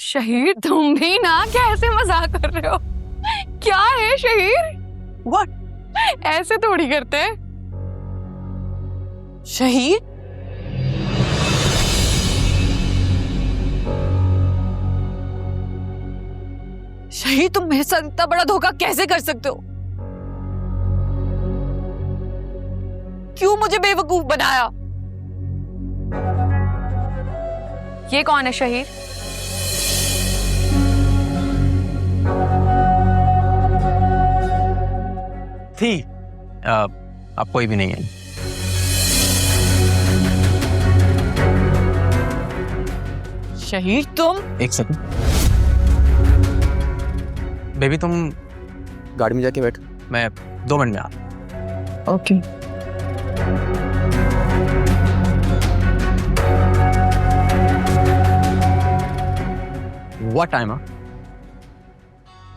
शहीर तुम भी ना कैसे मजाक कर रहे हो? क्या है शहीर? व्हाट? ऐसे थोड़ी करते हैं। शहीर? शहीर, तुम मेरे साथ इतना बड़ा धोखा कैसे कर सकते हो? क्यों मुझे बेवकूफ बनाया? ये कौन है शहीर? थी अब कोई भी नहीं है। शहीर तुम? एक सेकंड बेबी, तुम गाड़ी में जाके बैठ, मैं 2 मिनट में आ रहा हूं। ओके। What time?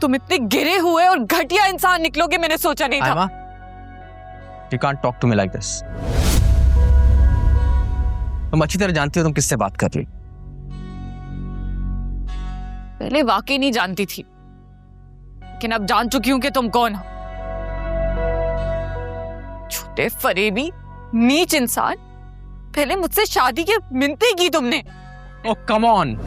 तुम इतने गिरे हुए और घटिया इंसान निकलोगे मैंने सोचा नहीं था। You can't talk to me like this. तुम अच्छी तरह जानती हो तुम किससे बात कर रही। पहले वाकई नहीं जानती थी, लेकिन अब जान चुकी हूं कि तुम कौन हो। छोटे फरेबी नीच इंसान, पहले मुझसे शादी की मिन्नतें की तुमने। ओह कम ऑन,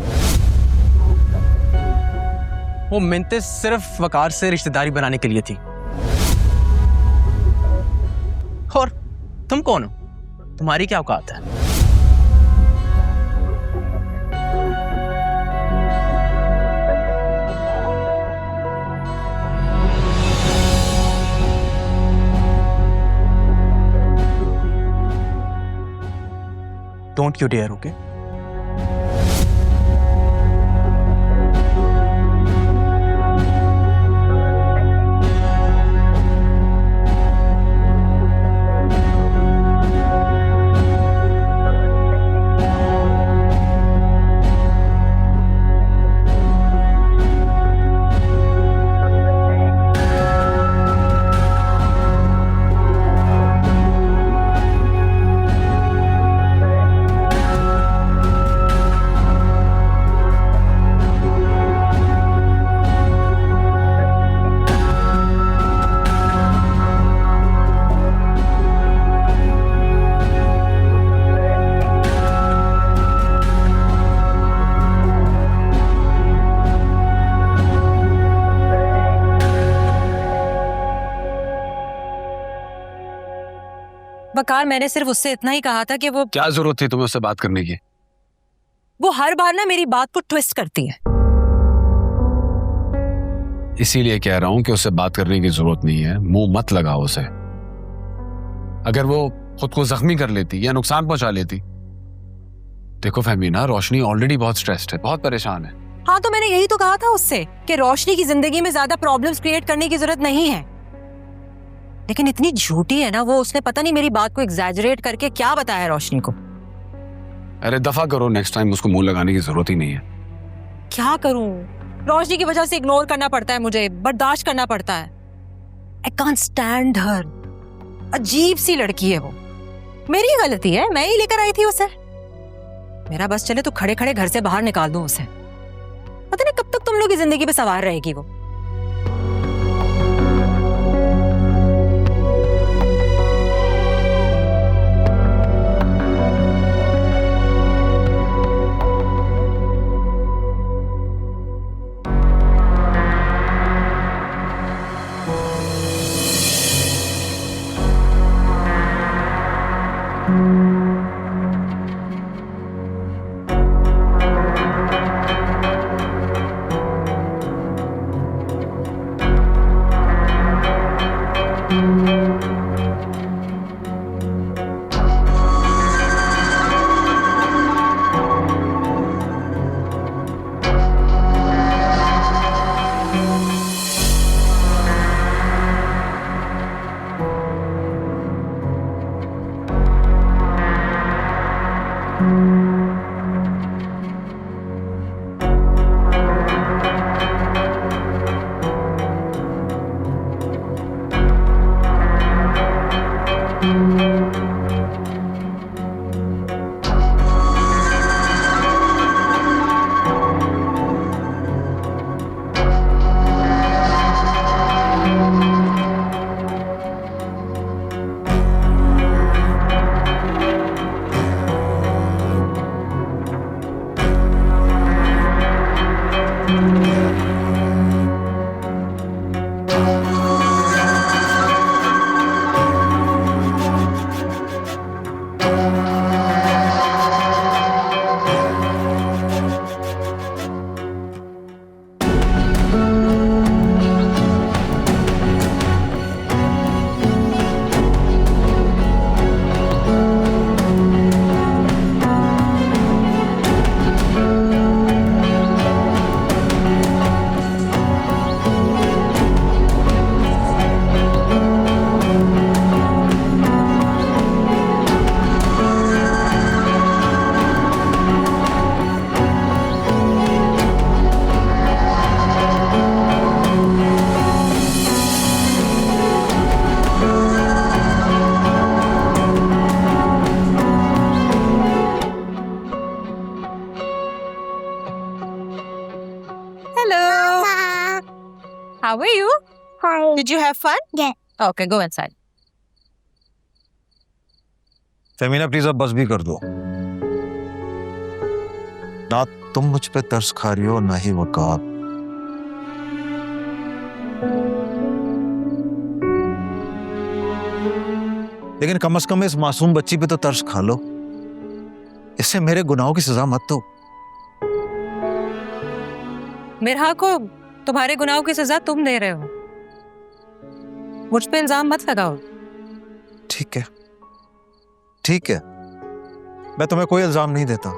वो मिन्नतें सिर्फ वकार से रिश्तेदारी बनाने के लिए थी। और तुम कौन हो? तुम्हारी क्या औकात है? Don't you dare, okay? Waqar, मैंने सिर्फ उससे इतना ही कहा था कि वो क्या जरूरत थी तुम्हें उससे बात करने की? वो हर बार ना मेरी बात को ट्विस्ट करती है। इसीलिए कह रहा हूं कि उससे बात करने की जरूरत नहीं है। मुंह मत लगाओ उसे। अगर वो खुद को जख्मी कर लेती या नुकसान पहुंचा लेती। देखो फहमीना, रोशनी ऑलरेडी बहुत स्ट्रेस्ड है, बहुत परेशान है। हाँ, तो मैंने यही तो कहा था उससे कि रोशनी की जिंदगी में ज्यादा प्रॉब्लम्स क्रिएट करने की जरूरत नहीं है। लेकिन इतनी झूठी है ना वो, उसने पता नहीं मेरी बात को एग्जैजरेट करके क्या बताया रोशनी को। अरे दफा करो, नेक्स्ट टाइम उसको मुंह लगाने की जरूरत ही नहीं है। क्या करूं? रोशनी की वजह से इग्नोर करना पड़ता है मुझे, बर्दाश्त करना पड़ता है। आई कांट स्टैंड हर। अजीब सी लड़की है वो। मेरी गलती है, मैं ही लेकर आई थी उसे। मेरा बस चले तो खड़े खड़े घर से बाहर निकाल दूं उसे। पता नहीं कब तक तुम लोग की जिंदगी पे सवार रहेगी वो। Hello. How are you? Fine. Did you have fun? Yeah. Okay, go inside. Femina please अब बस भी कर दो। ना तुम मुझ पे तरस खा रही हो ना ही वकार। लेकिन कम से कम इस मासूम बच्ची पे तो तरस खा लो। इससे मेरे गुनाहों की सजा मत दो। मिरहा को तुम्हारे गुनाहों की सजा तुम दे रहे हो, मुझ पे इल्जाम मत लगाओ। ठीक है, ठीक है, मैं तुम्हें कोई इल्जाम नहीं देता।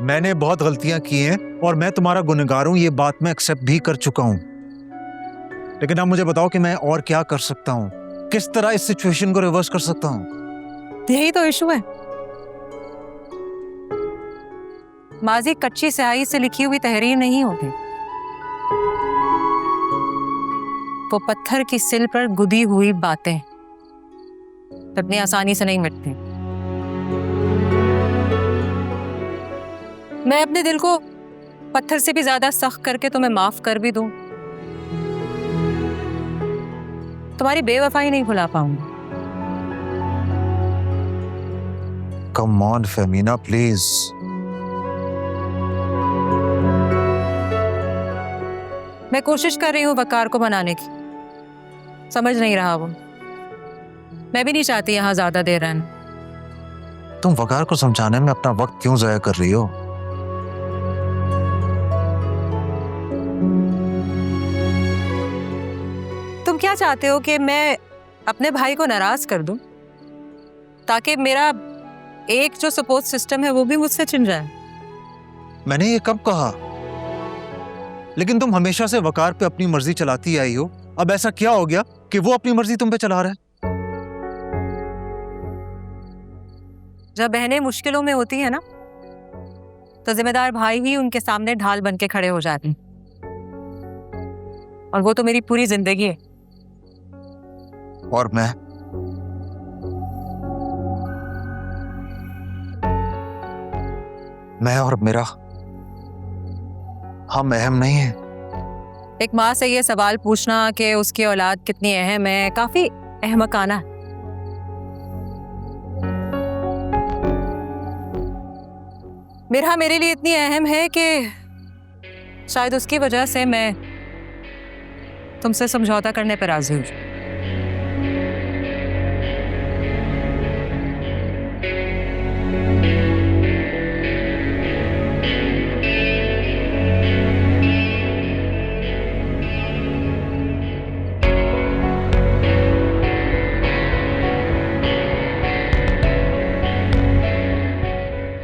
मैंने बहुत गलतियां की हैं और मैं तुम्हारा गुनहगार हूं, ये बात मैं एक्सेप्ट भी कर चुका हूं। लेकिन अब मुझे बताओ कि मैं और क्या कर सकता हूं, किस तरह इस सिचुएशन को रिवर्स कर सकता हूं। यही तो इशू है। माजी कच्ची स्याही से लिखी हुई तहरीर नहीं होती, वो पत्थर की सिल पर गुदी हुई बातें इतनी आसानी से नहीं मिटती। मैं अपने दिल को पत्थर से भी ज्यादा सख्त करके तुम्हें माफ कर भी दूं, तुम्हारी बेवफाई नहीं भुला पाऊंगी। Come on Femina please. मैं कोशिश कर रही हूँ वकार को मनाने की, समझ नहीं रहा वो। मैं भी नहीं चाहती यहाँ ज्यादा देर रहना। तुम वकार को समझाने में अपना वक्त क्यों जाया कर रही हो? तुम क्या चाहते हो कि मैं अपने भाई को नाराज कर दूं ताकि मेरा एक जो सपोर्ट सिस्टम है वो भी मुझसे छिन जाए? मैंने ये कब कहा? लेकिन तुम हमेशा से वकार पे अपनी मर्जी चलाती आई हो, अब ऐसा क्या हो गया कि वो अपनी मर्जी तुम पे चला रहा है? जब बहनें मुश्किलों में होती है ना, तो जिम्मेदार भाई ही उनके सामने ढाल बन के खड़े हो जाते हैं, और वो तो मेरी पूरी जिंदगी है। और मैं और मेरा हम अहम नहीं है। एक माँ से ये सवाल पूछना कि उसकी औलाद कितनी अहम है, काफी अहमकाना है। मिरहा मेरे लिए इतनी अहम है कि शायद उसकी वजह से मैं तुमसे समझौता करने पर राजी हूँ।